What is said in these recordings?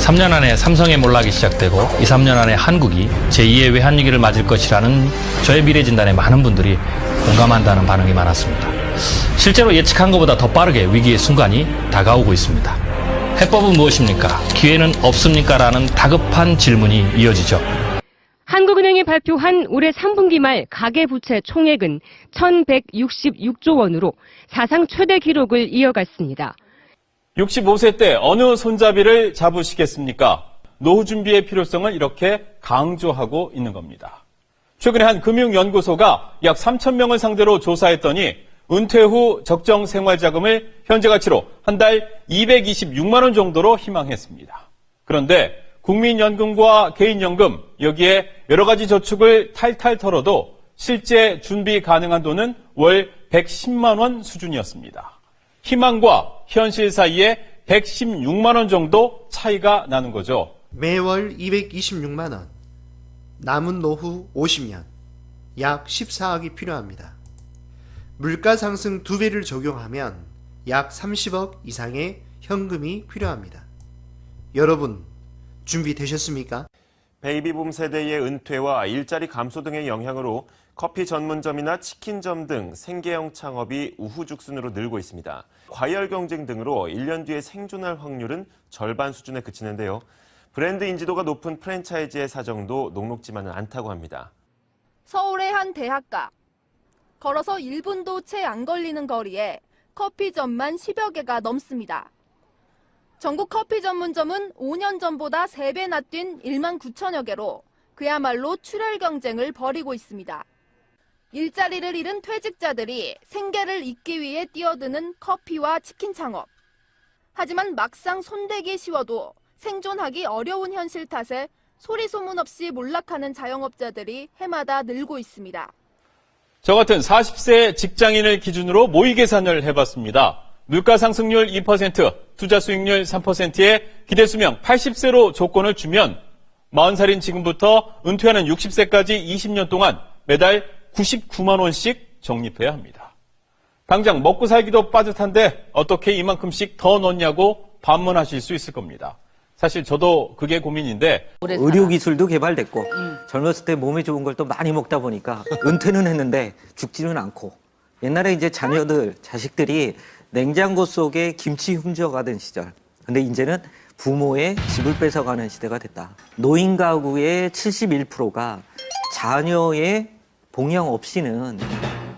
3년 안에 삼성의 몰락이 시작되고 2, 3년 안에 한국이 제2의 외환위기를 맞을 것이라는 저의 미래 진단에 많은 분들이 공감한다는 반응이 많았습니다. 실제로 예측한 것보다 더 빠르게 위기의 순간이 다가오고 있습니다. 해법은 무엇입니까? 기회는 없습니까? 라는 다급한 질문이 이어지죠. 한국은행이 발표한 올해 3분기 말 가계부채 총액은 1,166조 원으로 사상 최대 기록을 이어갔습니다. 65세 때 어느 손잡이를 잡으시겠습니까? 노후 준비의 필요성을 이렇게 강조하고 있는 겁니다. 최근에 한 금융연구소가 약 3,000명을 상대로 조사했더니 은퇴 후 적정 생활자금을 현재 가치로 한 달 226만 원 정도로 희망했습니다. 그런데 국민연금과 개인연금, 여기에 여러 가지 저축을 탈탈 털어도 실제 준비 가능한 돈은 월 110만 원 수준이었습니다. 희망과 현실 사이에 116만 원 정도 차이가 나는 거죠. 매월 226만 원, 남은 노후 50년, 약 14억이 필요합니다. 물가 상승 2배를 적용하면 약 30억 이상의 현금이 필요합니다. 여러분, 준비되셨습니까? 베이비붐 세대의 은퇴와 일자리 감소 등의 영향으로 커피 전문점이나 치킨점 등 생계형 창업이 우후죽순으로 늘고 있습니다. 과열 경쟁 등으로 1년 뒤에 생존할 확률은 절반 수준에 그치는데요. 브랜드 인지도가 높은 프랜차이즈의 사정도 녹록지만은 않다고 합니다. 서울의 한 대학가. 걸어서 1분도 채 안 걸리는 거리에 커피점만 10여 개가 넘습니다. 전국 커피 전문점은 5년 전보다 3배나 뛴 1만 9천여 개로 그야말로 출혈 경쟁을 벌이고 있습니다. 일자리를 잃은 퇴직자들이 생계를 잇기 위해 뛰어드는 커피와 치킨 창업. 하지만 막상 손대기 쉬워도 생존하기 어려운 현실 탓에 소리 소문 없이 몰락하는 자영업자들이 해마다 늘고 있습니다. 저 같은 40세 직장인을 기준으로 모의 계산을 해봤습니다. 물가 상승률 2%, 투자 수익률 3%에 기대 수명 80세로 조건을 주면 40살인 지금부터 은퇴하는 60세까지 20년 동안 매달 99만 원씩 적립해야 합니다. 당장 먹고 살기도 빠듯한데 어떻게 이만큼씩 더 넣냐고 반문하실 수 있을 겁니다. 사실 저도 그게 고민인데 의료기술도 개발됐고 젊었을 때 몸에 좋은 걸 또 많이 먹다 보니까 은퇴는 했는데 죽지는 않고 옛날에 이제 자녀들, 자식들이 냉장고 속에 김치 훔쳐가던 시절. 근데 이제는 부모의 집을 뺏어가는 시대가 됐다. 노인 가구의 71%가 자녀의 봉양 없이는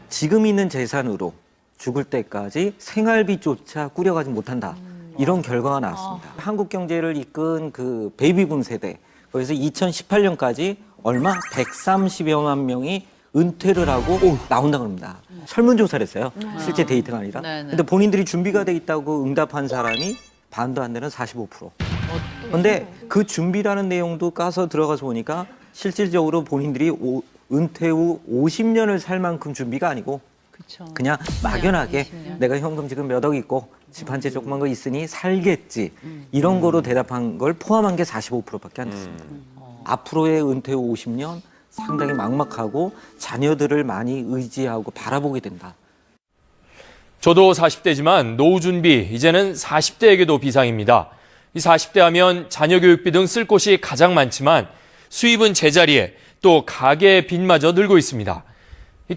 지금 있는 재산으로 죽을 때까지 생활비조차 꾸려가지 못한다. 이런 결과가 나왔습니다. 한국 경제를 이끈 그 베이비붐 세대, 거기서 2018년까지 얼마? 130여만 명이 은퇴를 하고 나온다고 합니다. 설문조사를 했어요. 실제 데이터가 아니라. 근데 본인들이 준비가 돼 있다고 응답한 사람이 반도 안 되는 45%. 근데 그 준비라는 내용도 까서 들어가서 보니까 실질적으로 본인들이 은퇴 후 50년을 살 만큼 준비가 아니고 그냥 막연하게 내가 현금 지금 몇 억 있고 집 한 채 조그만 거 있으니 살겠지. 이런 거로 대답한 걸 포함한 게 45%밖에 안 됐습니다. 앞으로의 은퇴 후 50년 상당히 막막하고 자녀들을 많이 의지하고 바라보게 된다. 저도 40대지만 노후 준비 이제는 40대에게도 비상입니다. 이 40대 하면 자녀 교육비 등 쓸 곳이 가장 많지만 수입은 제자리에 또 가계의 빚마저 늘고 있습니다.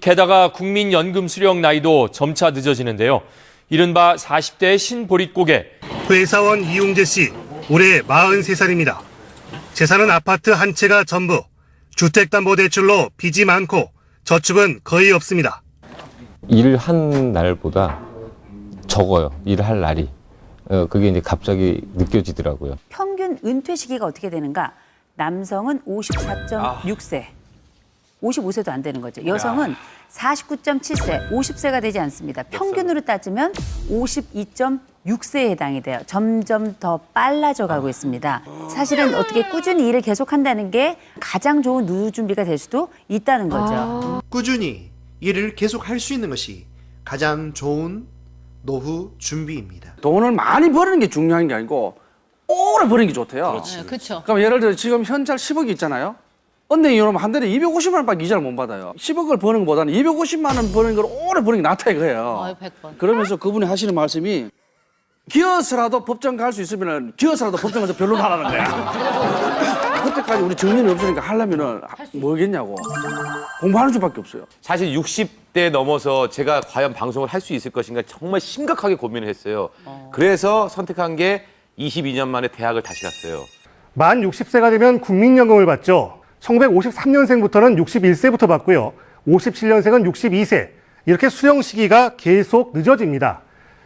게다가 국민연금 수령 나이도 점차 늦어지는데요. 이른바 40대의 신보릿고개. 회사원 이용재 씨, 올해 43살입니다. 재산은 아파트 한 채가 전부. 주택담보대출로 빚이 많고 저축은 거의 없습니다. 일을 한 날보다 적어요. 일을 할 날이. 그게 이제 갑자기 느껴지더라고요. 평균 은퇴 시기가 어떻게 되는가? 남성은 54.6세. 55세도 안 되는 거죠. 여성은 49.7세, 50세가 되지 않습니다. 평균으로 따지면 52.6세에 해당이 돼요. 점점 더 빨라져 가고 있습니다. 사실은 어떻게 꾸준히 일을 계속한다는 게 가장 좋은 노후 준비가 될 수도 있다는 거죠. 꾸준히 일을 계속할 수 있는 것이 가장 좋은 노후 준비입니다. 돈을 많이 버는 게 중요한 게 아니고 오래 버는 게 좋대요. 그렇죠. 그럼 예를 들어 지금 현찰 10억이 있잖아요. 은행 이러면 한 달에 250만 원밖에 이자를 못 받아요. 10억을 버는 것보다는 250만 원 버는 걸 오래 버는 게 낫다 이거예요. 100번. 그러면서 그분이 하시는 말씀이 기어서라도 법정 갈 수 있으면 기어서라도 법정 가서 변론하라는 거야. 그때까지 우리 정년이 없으니까 하려면은 뭐겠냐고. 공부하는 수밖에 없어요. 사실 60대 넘어서 제가 과연 방송을 할 수 있을 것인가 정말 심각하게 고민을 했어요. 그래서 선택한 게 22년 만에 대학을 다시 갔어요. 만 60세가 되면 국민연금을 받죠. 1953년생부터는 61세부터 받고요. 57년생은 62세. 이렇게 수령 시기가 계속 늦어집니다.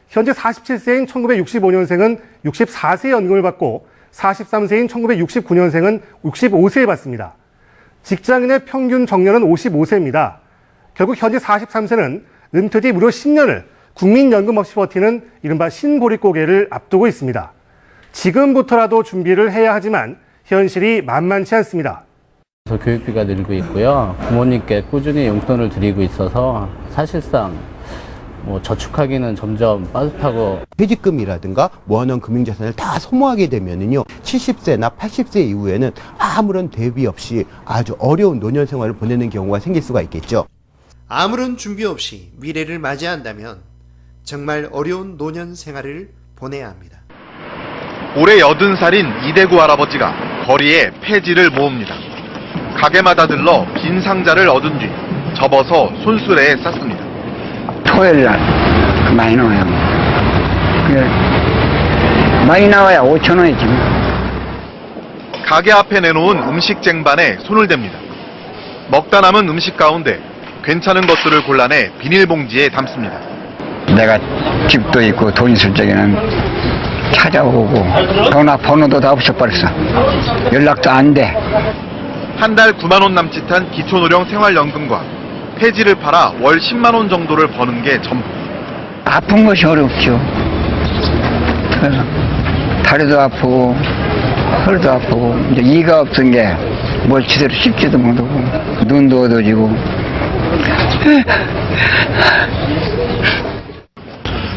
현재 47세인 1965년생은 64세 연금을 받고 43세인 1969년생은 65세에 받습니다. 직장인의 평균 정년은 55세입니다. 결국 현재 43세는 은퇴 뒤 무려 10년을 국민연금 없이 버티는 이른바 신보릿고개를 앞두고 있습니다. 지금부터라도 준비를 해야 하지만 현실이 만만치 않습니다. 교육비가 늘고 있고요. 부모님께 꾸준히 용돈을 드리고 있어서 사실상 저축하기는 점점 빠듯하고 퇴직금이라든가 모아놓은 금융자산을 다 소모하게 되면은요 70세나 80세 이후에는 아무런 대비 없이 아주 어려운 노년 생활을 보내는 경우가 생길 수가 있겠죠. 아무런 준비 없이 미래를 맞이한다면 정말 어려운 노년 생활을 보내야 합니다. 올해 80살인 이대구 할아버지가 거리에 폐지를 모읍니다. 가게마다 들러 빈 상자를 얻은 뒤 접어서 손수레에 쌌습니다. 토요일날 많이 나와요. 많이 나와야 5,000원이지. 가게 앞에 내놓은 음식 쟁반에 손을 댑니다. 먹다 남은 음식 가운데 괜찮은 것들을 골라내 비닐봉지에 담습니다. 내가 집도 있고 돈 있을 적에는 찾아오고 전화번호도 다 없어버렸어. 연락도 안 돼. 한 달 9만 원 남짓한 기초노령 생활연금과 폐지를 팔아 월 10만 원 정도를 버는 게 전부. 아픈 것이 어렵죠. 다리도 아프고 허리도 아프고 이제 이가 없은 게 뭘 제대로 씹지도 못하고 눈도 어두워지고.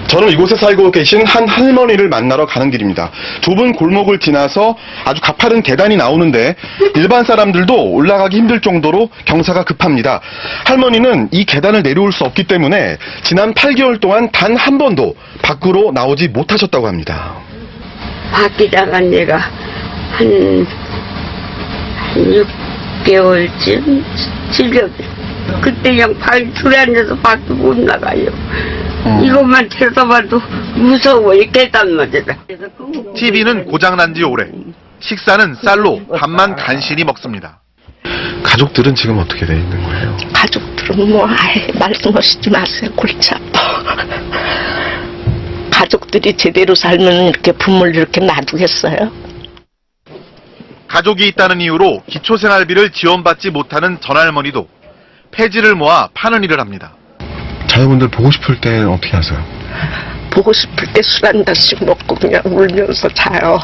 저는 이곳에 살고 계신 한 할머니를 만나러 가는 길입니다. 좁은 골목을 지나서 아주 가파른 계단이 나오는데 일반 사람들도 올라가기 힘들 정도로 경사가 급합니다. 할머니는 이 계단을 내려올 수 없기 때문에 지난 8개월 동안 단 한 번도 밖으로 나오지 못하셨다고 합니다. 밖에 나간 지가 한 6개월쯤, 7개월. 그때 그냥 방에 들어앉아서 밖에 못 나가요. 이것만 쳐다봐도 무서워, 이 계단마저다. TV는 고장난 지 오래. 식사는 쌀로 밥만 간신히 먹습니다. 가족들은 지금 어떻게 돼 있는 거예요? 가족들은 말씀하시지 마세요. 골치 아파. 가족들이 제대로 살면 이렇게 부모를 이렇게 놔두겠어요? 가족이 있다는 이유로 기초생활비를 지원받지 못하는 전할머니도 폐지를 모아 파는 일을 합니다. 자녀분들 보고 싶을 때 어떻게 하세요? 보고 싶을 때 술 한 잔씩 먹고 그냥 울면서 자요.